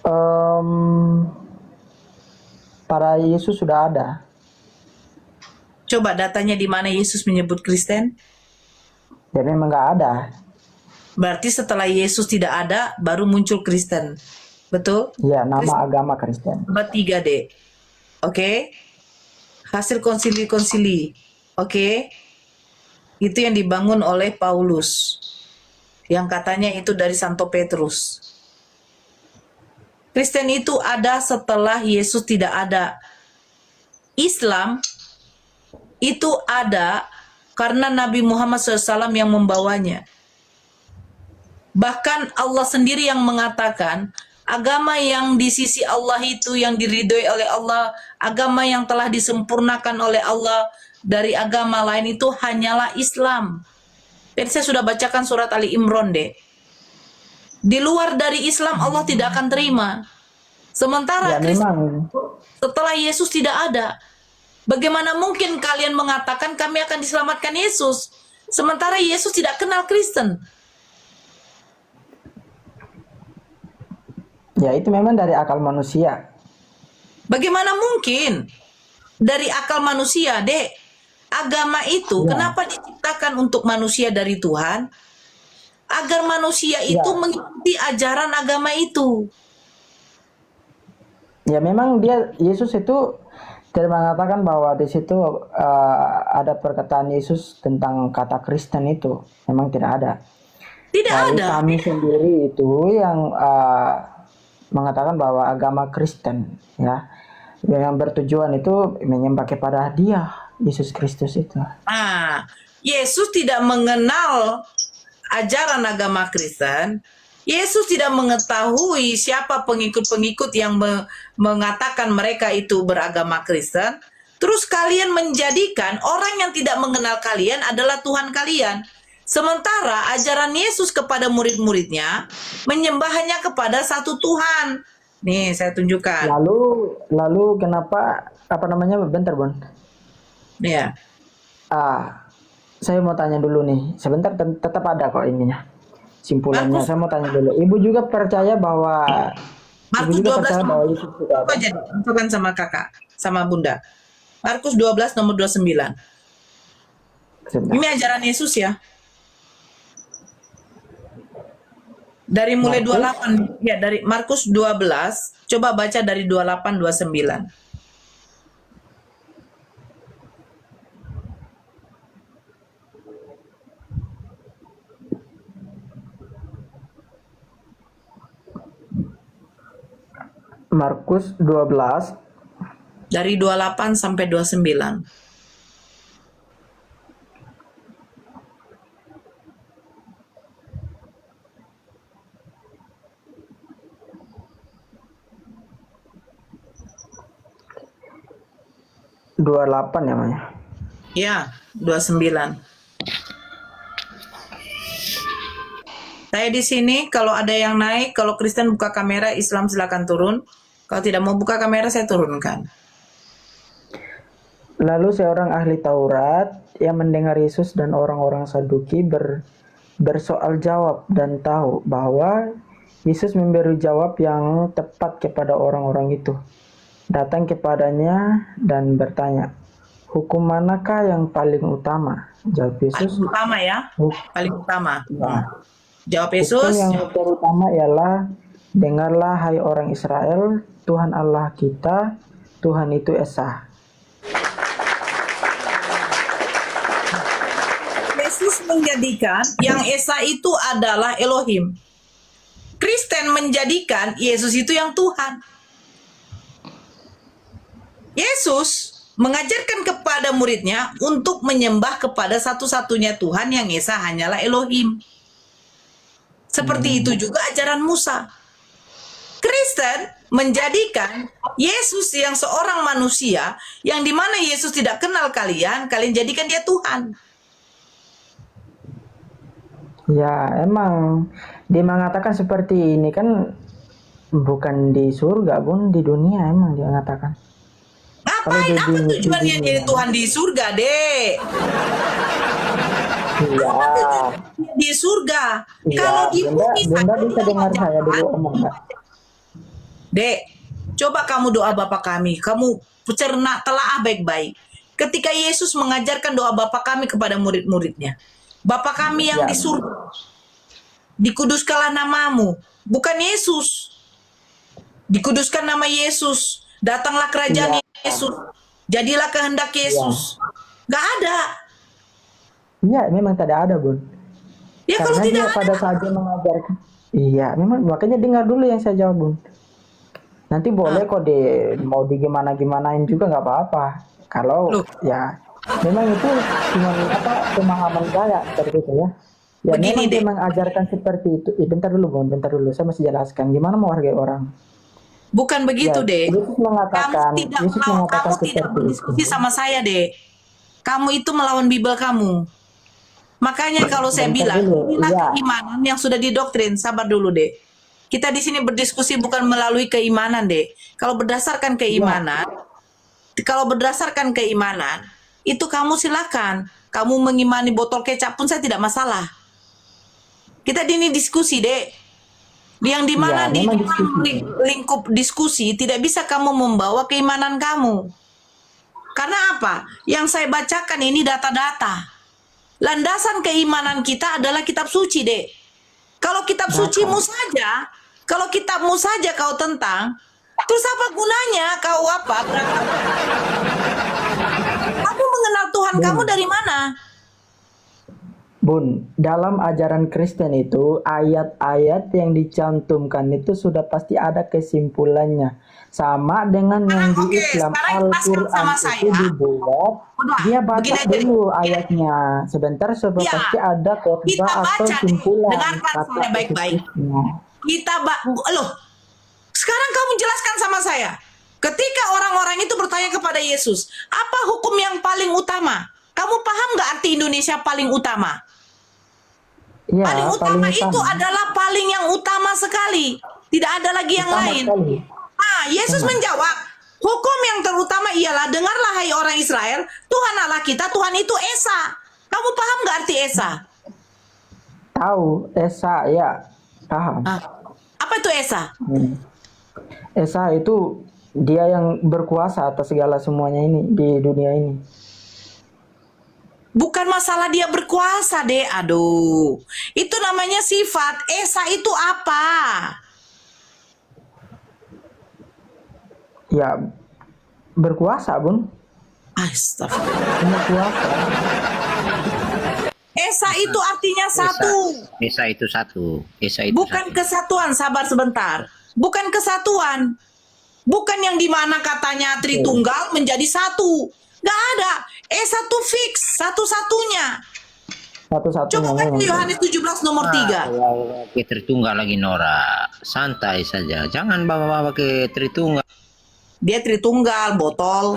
Em, Pada Yesus sudah ada. Coba datanya di mana Yesus menyebut Kristen? Ya memang nggak ada. Berarti setelah Yesus tidak ada, baru muncul Kristen. Betul? Ya, nama Kristen agama Kristen. abad 3D. Oke? Hasil konsili-konsili. Oke? Itu yang dibangun oleh Paulus. Yang katanya itu dari Santo Petrus. Kristen itu ada setelah Yesus tidak ada. Islam itu ada karena Nabi Muhammad SAW yang membawanya. Bahkan Allah sendiri yang mengatakan, agama yang di sisi Allah itu yang diridhoi oleh Allah, agama yang telah disempurnakan oleh Allah dari agama lain itu hanyalah Islam. Dan saya sudah bacakan surat Ali Imran deh. Di luar dari Islam Allah tidak akan terima. Sementara Ya Kristen memang. setelah Yesus tidak ada. Bagaimana mungkin kalian mengatakan kami akan diselamatkan Yesus? Sementara Yesus tidak kenal Kristen. Ya itu memang dari akal manusia. Bagaimana mungkin dari akal manusia, Dek? Agama itu Ya, kenapa diciptakan untuk manusia dari Tuhan? Agar manusia itu ya, mengikuti ajaran agama itu. ya memang dia Yesus itu tidak mengatakan bahwa di situ ada perkataan Yesus tentang kata Kristen itu. Memang tidak ada. Tidak Dari ada. kami sendiri itu yang mengatakan bahwa agama Kristen, ya, yang bertujuan itu menyembah kepada Dia, Yesus Kristus itu. Nah, Yesus tidak mengenal ajaran agama Kristen. Yesus tidak mengetahui siapa pengikut-pengikut yang mengatakan mereka itu beragama Kristen. Terus kalian menjadikan orang yang tidak mengenal kalian adalah Tuhan kalian. Sementara ajaran Yesus kepada murid-muridnya menyembah hanya kepada satu Tuhan. Nih, saya tunjukkan. Lalu kenapa apa namanya? Bentar, Bon. Ya. Saya mau tanya dulu nih. Sebentar, tetap ada kok ininya. Simpulannya Markus saya mau tanya dulu. Ibu juga percaya bahwa Markus 12 nomor Yesus sudah apa ada? jadi? Tentukan sama kakak, sama bunda. Markus 12 nomor 29. Sebentar. Ini ajaran Yesus ya. Dari mulai Markus 28 ya, dari Markus 12, coba baca dari 28 29. Markus 12 Dari 28 sampai 29. delapan namanya. Ya, 29. Saya di sini, kalau ada yang naik, kalau Kristen buka kamera, Islam silakan turun. Kalau tidak mau buka kamera, saya turunkan. Lalu seorang ahli Taurat yang mendengar Yesus dan orang-orang Saduki bersoal jawab dan tahu bahwa Yesus memberi jawab yang tepat kepada orang-orang itu. Datang kepadanya dan bertanya, hukum manakah yang paling utama? Jawab Paling Yesus, utama ya, paling utama. ya, Jawab hukum Yesus, yang terutama ialah, dengarlah hai orang Israel, Tuhan Allah kita, Tuhan itu Esa. Yesus menjadikan yang Esa itu adalah Elohim. Kristen menjadikan Yesus itu yang Tuhan. Yesus mengajarkan kepada muridnya untuk menyembah kepada satu-satunya Tuhan yang Esa hanyalah Elohim. Seperti itu juga ajaran Musa. Kristen menjadikan Yesus yang seorang manusia, yang dimana Yesus tidak kenal kalian, kalian jadikan dia Tuhan. Ya, emang dia mengatakan seperti ini kan bukan di surga pun di dunia emang dia mengatakan. Kalau Ngapain? Apa di tujuannya jadi dunia, Tuhan di surga, Dek? iya, Apa tujuannya di surga? iya, Kalau di Bunda, bumi Bunda saja bisa dia dengar saya dulu jahat. omong nggak? Dek, coba kamu doa Bapa kami. Kamu cerna telaah baik-baik. Ketika Yesus mengajarkan doa Bapa kami kepada murid-muridnya. Bapa kami yang Ya, di surga, dikuduskanlah namamu. Bukan Yesus. Dikuduskan nama Yesus. Datanglah kerajaan iya, Yesus. Jadilah kehendak iya. Yesus. Gak ada. Iya, memang tidak ada, Bun. Ya kalau Karena dia tidak ada. pada saat dia mengajarkan. Iya, memang makanya dengar dulu yang saya jawab, Bun. Nanti Ah, boleh kok mau di gimanain juga nggak apa-apa. Kalau loh, ya memang itu cuma apa pemahaman saya seperti itu ya. Ya begini memang dia deh. mengajarkan seperti itu. Bentar dulu, Bun, bentar dulu. Saya masih jelaskan gimana mau hargai orang. Bukan Ya, begitu deh. Yesus mengatakan Kamu tidak seperti itu. berdiskusi sama saya deh. Kamu itu melawan Bible kamu. Makanya kalau saya Bentar bilang, dulu. inilah Iya, keimanan yang sudah didoktrin. Sabar dulu deh. Kita di sini berdiskusi bukan melalui keimanan deh. iya. Kalau berdasarkan keimanan, itu kamu silakan. Kamu mengimani botol kecap pun saya tidak masalah. Kita di ini diskusi deh. Yang Iya, dimana di memang dalam diskusi. lingkup diskusi tidak bisa kamu membawa keimanan kamu. Karena apa? Yang saya bacakan ini data-data. Landasan keimanan kita adalah kitab suci, Dek. Kalau kitab sucimu Maka, saja, kalau kitabmu saja kau tentang, terus apa gunanya kau apa? Kamu mengenal Tuhan kamu Bun, dari mana? Bun, dalam ajaran Kristen itu ayat-ayat yang dicantumkan itu sudah pasti ada kesimpulannya. Sama dengan yang di Oke, Islam, sekarang jelaskan Al-Quran sama itu saya. dibuat, Udah, dia begini baca aja deh. dulu ayatnya. Sebentar, sebab Ya, pasti ada kita khotbah atau baca deh. simpulan Dengarkan kata saya baik-baik. spesifiknya. Loh, sekarang kamu jelaskan sama saya. Ketika orang-orang itu bertanya kepada Yesus, apa hukum yang paling utama? Kamu paham nggak arti Indonesia paling utama? Paling Ya, paling utama itu utama. adalah paling yang utama sekali. Tidak ada lagi yang Utama lain. sekali. Yesus Memang. menjawab, hukum yang terutama ialah, dengarlah hai orang Israel, Tuhan Allah kita, Tuhan itu Esa. Kamu paham nggak arti Esa? Tahu, Esa, ya. Paham. Apa itu Esa? Esa itu dia yang berkuasa atas segala semuanya ini di dunia ini. Bukan masalah dia berkuasa deh, aduh. Itu namanya sifat. Esa itu apa? Ya, berkuasa, Bun. Astagfirullah. Punya kuasa. Esa itu artinya Esa, satu. Esa itu satu. Esa itu Bukan satu. kesatuan, sabar sebentar. Bukan kesatuan. Bukan yang dimana katanya Tritunggal menjadi satu. Gak ada. Esa itu fix, satu-satunya. Satu-satunya Coba baca memang. Yohanes 17 nomor 3. Kalau ke Tritunggal lagi Nora, santai saja. Jangan bawa-bawa ke Tritunggal. Dia Tritunggal, botol.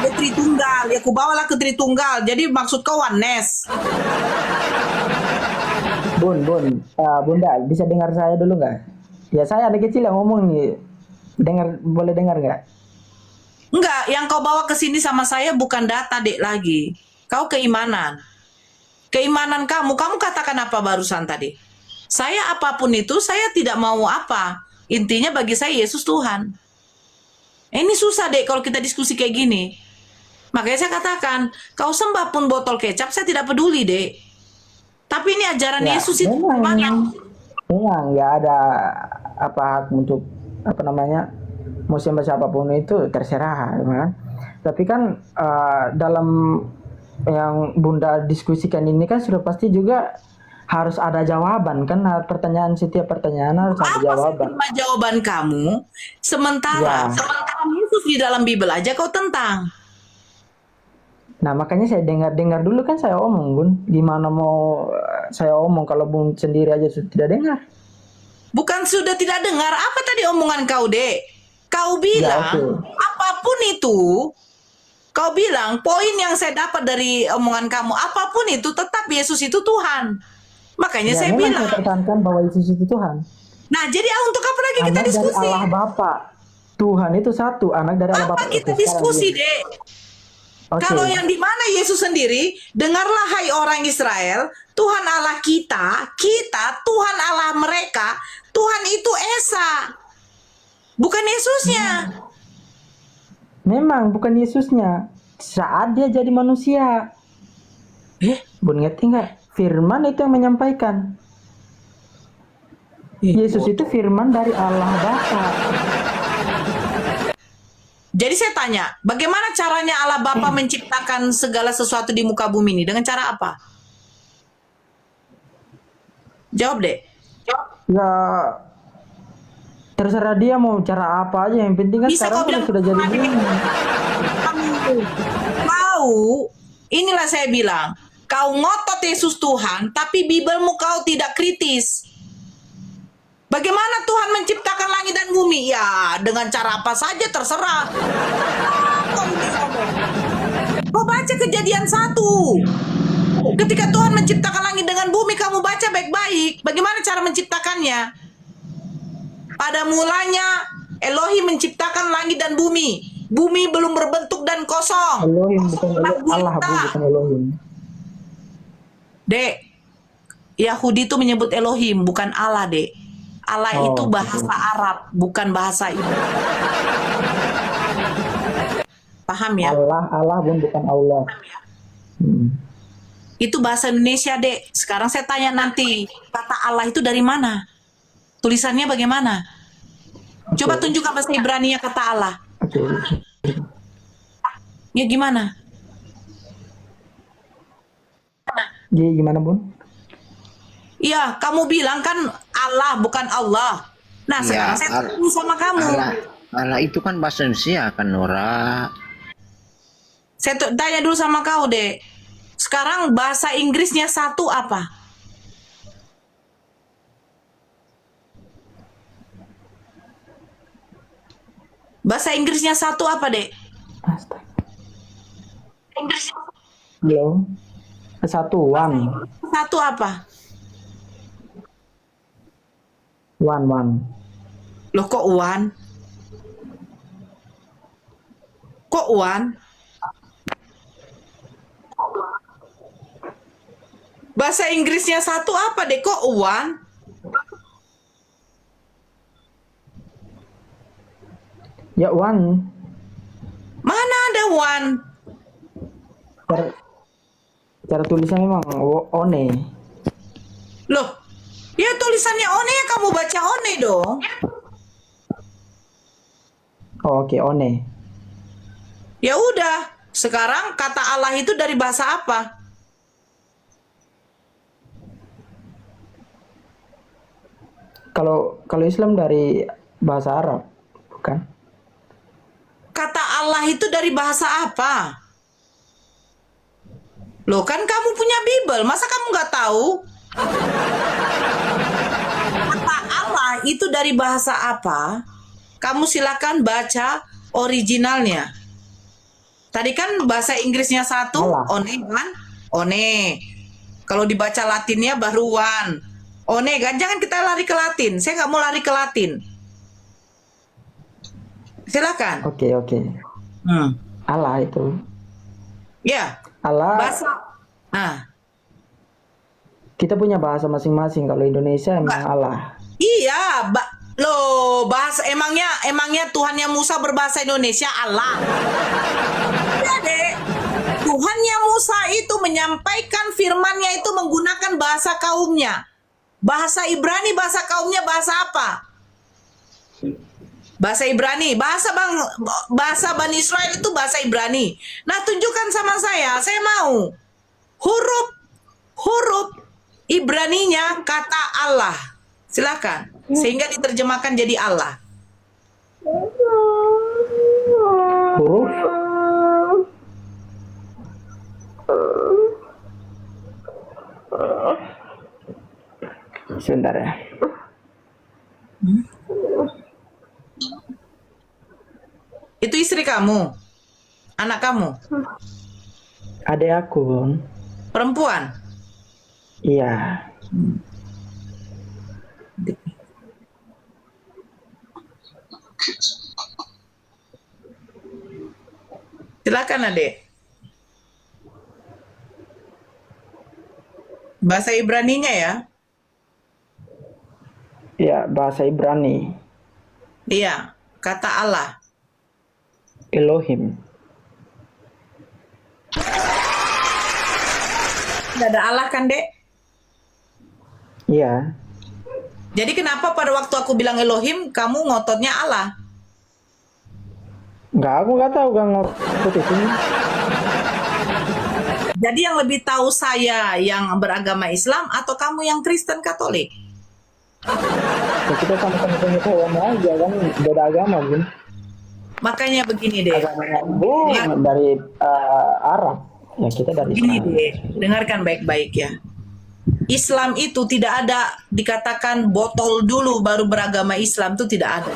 Dia Tritunggal, ya aku bawalah ke Tritunggal. Jadi maksud kau oneness. Bunda, bisa dengar saya dulu nggak? Ya, saya anak kecil yang ngomong nih. Boleh dengar nggak? Enggak, yang kau bawa ke sini sama saya bukan data, Dek, lagi. Kau keimanan. Keimanan kamu katakan apa barusan tadi? Saya apapun itu, saya tidak mau apa. Intinya bagi saya Yesus Tuhan. Ini susah, Dek, kalau kita diskusi kayak gini. Makanya saya katakan, kau sembah pun botol kecap, saya tidak peduli, Dek. Tapi ini ajaran Ya, Yesus itu gimana? memang nggak ada apa hak untuk apa namanya musim siapapun itu terserah, kan? Tapi kan dalam yang Bunda diskusikan ini kan sudah pasti juga harus ada jawaban kan, setiap pertanyaan harus ada Apa jawaban. sih jawaban kamu? Sementara Yesus di dalam Bible aja kau tentang. Nah, makanya saya dengar dulu kan saya omong, Bun. Gimana mau saya omong kalau Bun sendiri aja sudah tidak dengar? Bukan sudah tidak dengar, apa tadi omongan kau, Dek? Kau bilang, Ya, oke. apapun itu, kau bilang, poin yang saya dapat dari omongan kamu, apapun itu, tetap Yesus itu Tuhan. Makanya Ya, saya memang bilang. saya tekankan bahwa Yesus itu Tuhan. Nah, jadi untuk apa lagi kita Anak dari diskusi? Allah Bapa. Tuhan itu satu, anak dari Allah Apa Bapa. kita Oke, diskusi, sekarang Dek? Oke. Kalau yang di mana Yesus sendiri, dengarlah hai orang Israel, Tuhan Allah kita, Tuhan Allah mereka, Tuhan itu Esa, bukan Yesusnya. Memang bukan Yesusnya. Saat dia jadi manusia. Bun ngerti nggak? Firman itu yang menyampaikan. Yesus itu firman dari Allah Bapa. Jadi saya tanya, bagaimana caranya Allah Bapa menciptakan segala sesuatu di muka bumi ini? Dengan cara apa? Jawab deh. Ya terserah dia mau cara apa aja, yang penting kan Bisa sekarang kau bilang sudah jadi bumi. Kau, inilah saya bilang, kau ngotot Yesus Tuhan, tapi Bibelmu kau tidak kritis. Bagaimana Tuhan menciptakan langit dan bumi? Ya, dengan cara apa saja terserah. Kau baca Kejadian 1. Ketika Tuhan menciptakan langit dengan bumi, kamu baca baik-baik. Bagaimana cara menciptakannya? Pada mulanya, Elohim menciptakan langit dan bumi. Bumi belum berbentuk dan kosong. Elohim bukan Allah, bukan Elohim. Dek, Yahudi itu menyebut Elohim, bukan Allah, Dek. Allah itu bahasa Arab, bukan bahasa Ibrani. Paham ya? Allah bukan Allah. Itu bahasa Indonesia, Dek. Sekarang saya tanya nanti, kata Allah itu dari mana? Tulisannya bagaimana? Coba tunjukkan bahasa Ibrani-nya kata Allah. Oke. Ya gimana? Jadi gimana, Bun? Iya, kamu bilang kan Allah bukan Allah. Nah, sekarang saya tanya sama kamu. Allah itu kan bahasa Indonesia kan, Nora. Saya tanya dulu sama kau, Dek. Sekarang bahasa Inggrisnya satu apa? Bahasa Inggrisnya satu apa, Dek? Astaga. Inggris Belum. Kesatuan. satu apa? One. Loh, kok one? Kok one? Bahasa Inggrisnya satu apa, Dek? Kok one? Ya, one. Mana ada one? Cara tulisnya memang one. Loh, ya tulisannya one, ya kamu baca one dong. Oh, oke, one. Ya udah, sekarang kata Allah itu dari bahasa apa? Kalau Islam dari bahasa Arab, bukan? Kata Allah itu dari bahasa apa? Loh, kan kamu punya Bible, masa kamu nggak tahu? Kata Allah itu dari bahasa apa? Kamu silakan baca originalnya. Tadi kan bahasa Inggrisnya satu, Allah. one kan? One. Kalau dibaca Latinnya baru one. One kan? Jangan kita lari ke Latin. Saya nggak mau lari ke Latin. Silakan. Oke. Allah itu. Ya. Allah. Bahasa. Kita punya bahasa masing-masing. Kalau Indonesia emang Allah. Iya, loh, bahasa emangnya Tuhannya Musa berbahasa Indonesia Allah. Ya, Dek. Tuhannya Musa itu menyampaikan firman-Nya itu menggunakan bahasa kaumnya. Bahasa Ibrani, bahasa kaumnya bahasa apa? Bahasa Ibrani, bahasa Bani Israel itu bahasa Ibrani. Nah, tunjukkan sama saya mau huruf Ibraninya kata Allah. Silakan, sehingga diterjemahkan jadi Allah. Huruf. Sebentar ya. Itu istri kamu, anak kamu, Adek aku, Bun. perempuan. Iya. Silakan, Adek. Bahasa Ibraninya ya. Ya, bahasa Ibrani, Iya, kata Allah. Elohim. Tidak ada Allah kan, Dek? Iya. Jadi kenapa pada waktu aku bilang Elohim, kamu ngototnya Allah? Aku nggak tahu gak ngikut itu. Jadi yang lebih tahu saya yang beragama Islam atau kamu yang Kristen Katolik? Ya, kita sama-sama punya kawan aja kan, beda agama Bun. Makanya begini deh. Agamanya Bu dari Arab. Ya kita dari Begini Islam. deh, dengarkan baik-baik ya. Islam itu tidak ada dikatakan botol dulu baru beragama Islam, itu tidak ada.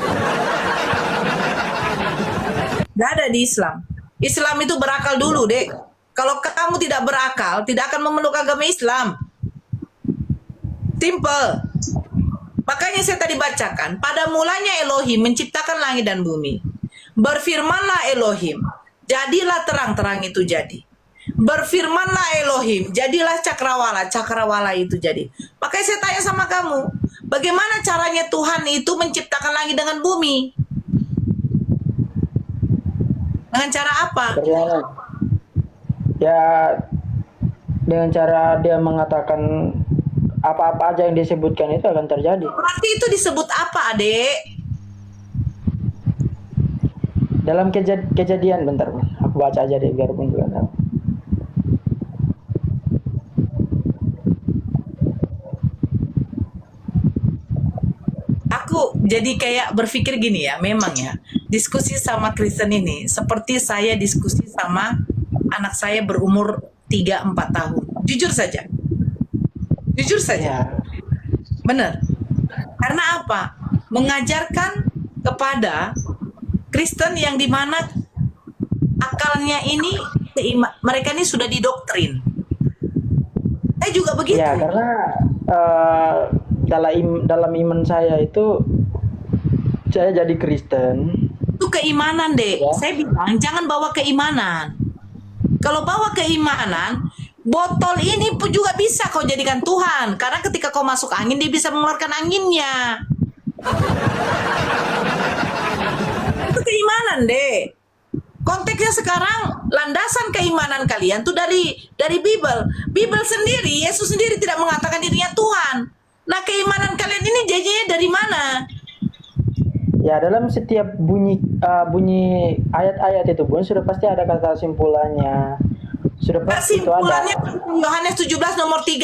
Tidak ada di Islam. Islam itu berakal dulu, Dek. Kalau kamu tidak berakal, tidak akan memeluk agama Islam. Simple. Makanya saya tadi bacakan, pada mulanya Elohim menciptakan langit dan bumi. Berfirmanlah Elohim, jadilah terang-terang itu jadi. Berfirmanlah Elohim, jadilah cakrawala, cakrawala itu jadi. Makanya saya tanya sama kamu, bagaimana caranya Tuhan itu menciptakan langit dengan bumi? Dengan cara apa? Bagaimana? Ya dengan cara dia mengatakan apa-apa aja yang disebutkan itu akan terjadi. Berarti itu disebut apa, Adek? Dalam kejadian, bentar Bun. Aku baca aja deh biar Bun juga tahu. Aku jadi kayak berpikir gini ya, memang ya, diskusi sama Kristen ini seperti saya diskusi sama anak saya berumur 3-4 tahun. Jujur saja. Jujur saja. Ya, Benar. Karena apa? Mengajarkan kepada Kristen yang dimana akalnya ini, mereka ini sudah didoktrin. Saya juga begitu. ya karena dalam iman saya itu saya jadi Kristen. Itu keimanan, Dek. Ya. Saya bilang jangan bawa keimanan. Kalau bawa keimanan, botol ini pun juga bisa kau jadikan Tuhan. Karena ketika kau masuk angin, dia bisa mengeluarkan anginnya. Itu keimanan, Dek. Konteksnya sekarang, landasan keimanan kalian tuh dari Bible. Bible sendiri, Yesus sendiri tidak mengatakan dirinya Tuhan. Nah, keimanan kalian ini janjinya dari mana? Ya dalam setiap bunyi ayat-ayat itu Bun sudah pasti ada kata simpulannya. Sudah pasti itu ada. Kesimpulannya Yohanes 17 nomor 3.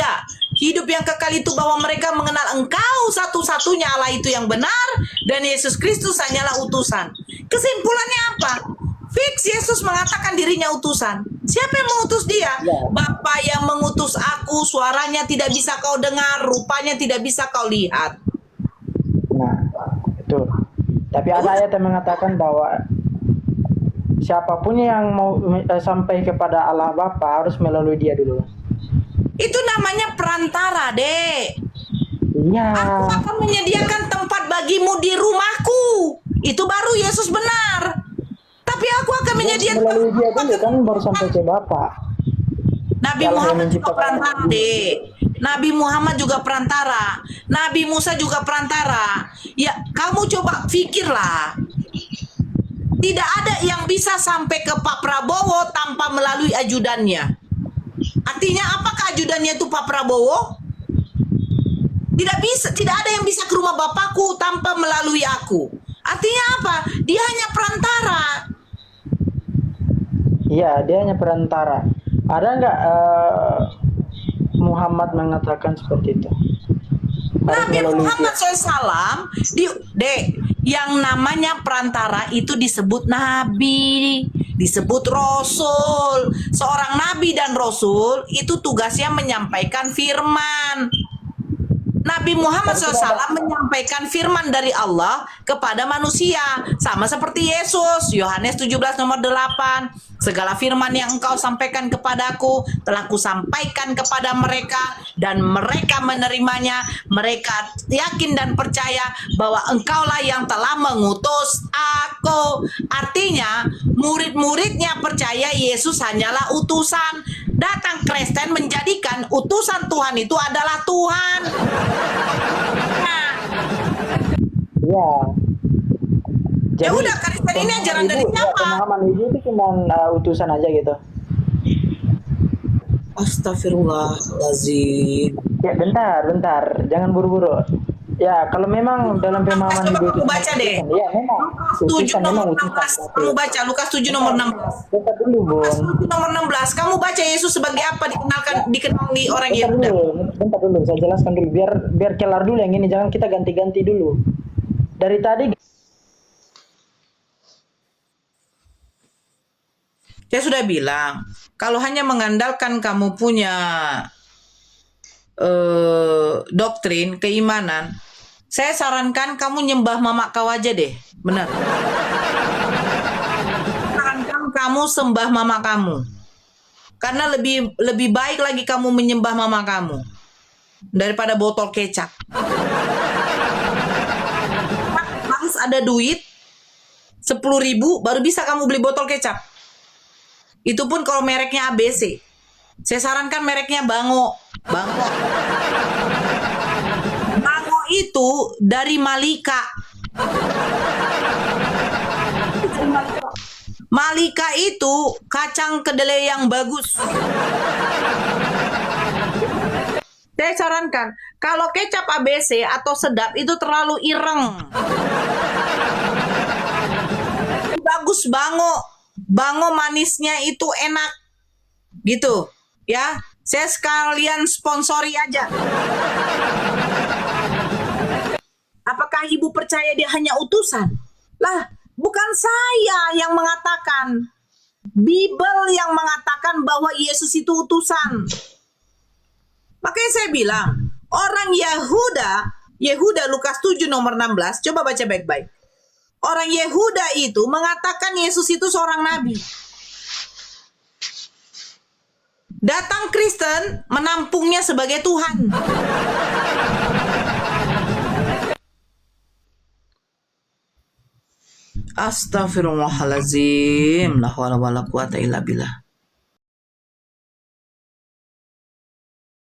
Hidup yang kekal itu bahwa mereka mengenal Engkau satu-satunya Allah itu yang benar dan Yesus Kristus hanyalah utusan. Kesimpulannya apa? Fix Yesus mengatakan dirinya utusan. Siapa yang mengutus dia? Ya. Bapa yang mengutus aku, suaranya tidak bisa kau dengar, rupanya tidak bisa kau lihat. Nah, betul. Tapi ada ayat yang mengatakan bahwa siapapun yang mau sampai kepada Allah Bapa harus melalui dia dulu. Itu namanya perantara, Dek. Iya. Aku akan menyediakan tempat bagimu di rumahku. Itu baru Yesus benar. Tapi aku akan menyediakan Melalui dia dulu kan baru sampai ke Bapa. Nabi Allah yang Muhammad juga menciptakan perantara, Dek. Nabi Muhammad juga perantara. Nabi Musa juga perantara. Ya, kamu coba pikirlah. Tidak ada yang bisa sampai ke Pak Prabowo tanpa melalui ajudannya. Artinya apakah ajudannya itu Pak Prabowo? Tidak bisa, tidak ada yang bisa ke rumah bapakku tanpa melalui aku. Artinya apa? Dia hanya perantara. Iya, dia hanya perantara. Ada nggak Muhammad mengatakan seperti itu? Harus Nabi melalui Muhammad dia. SAW, yang namanya perantara itu disebut nabi, disebut rasul. Seorang nabi dan rasul itu tugasnya menyampaikan firman. Nabi Muhammad SAW menyampaikan firman dari Allah kepada manusia. Sama seperti Yesus, Yohanes 17 nomor 8. Segala firman yang engkau sampaikan kepadaku telah kusampaikan kepada mereka dan mereka menerimanya. Mereka yakin dan percaya bahwa engkaulah yang telah mengutus aku. Artinya murid-muridnya percaya Yesus hanyalah utusan. Datang Kristen menjadikan utusan Tuhan itu adalah Tuhan. Nah, Ya. Ya udah, Kristen ini ajaran dari siapa? Pemahaman ibu itu cuma utusan aja gitu. Astagfirullahaladzim. Ya bentar, jangan buru-buru. Ya kalau memang dalam pemahaman ibu Coba itu kamu baca deh. ya memang Lukas 7 utusan, nomor memang 16. utusan. Kamu baca Lukas 7 nomor 16. Bentar dulu, Bun. 7 nomor 16. Kamu baca Yesus sebagai apa dikenali orang Yehuda. Bentar dulu, saya jelaskan dulu biar kelar dulu yang ini, jangan kita ganti-ganti dulu. Dari tadi Saya sudah bilang, kalau hanya mengandalkan kamu punya doktrin, keimanan, saya sarankan kamu nyembah mama kau aja deh. Benar. Sarankan kamu sembah mama kamu. Karena lebih baik lagi kamu menyembah mama kamu daripada botol kecap. Harus ada duit 10.000 baru bisa kamu beli botol kecap. Itu pun kalau mereknya ABC. Saya sarankan mereknya Bango. Bango itu dari Malika. Malika itu kacang kedelai yang bagus. Saya sarankan, kalau kecap ABC atau sedap itu terlalu ireng. Bagus Bango. Bango manisnya itu enak. Gitu, ya. Saya sekalian sponsori aja. Apakah ibu percaya dia hanya utusan? Lah, bukan saya yang mengatakan. Bible yang mengatakan bahwa Yesus itu utusan. Makanya saya bilang, orang Yehuda Lukas 7 nomor 16, coba baca baik-baik. Orang Yehuda itu mengatakan Yesus itu seorang nabi. Datang Kristen menampungnya sebagai Tuhan. Astagfirullahaladzim. La hawla wala quwata illa billah.